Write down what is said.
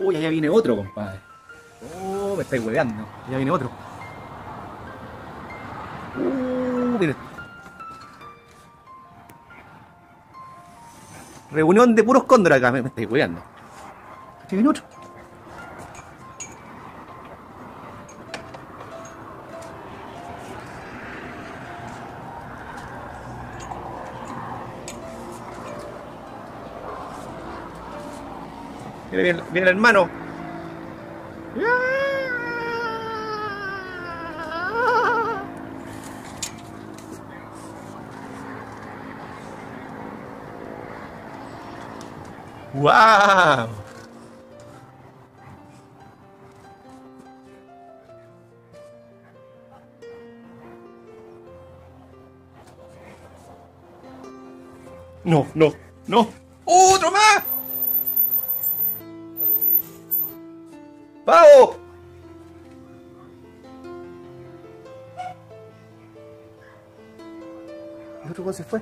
Uy, allá viene otro, compadre. Oh, me estáis hueveando. Allá viene otro. Mire. Reunión de puros cóndores acá, me estáis hueveando. Allá viene otro. Mira, viene el hermano. ¡Wow! No, no, no. ¡Otro más! ¡Pavo! El otro weón se fue.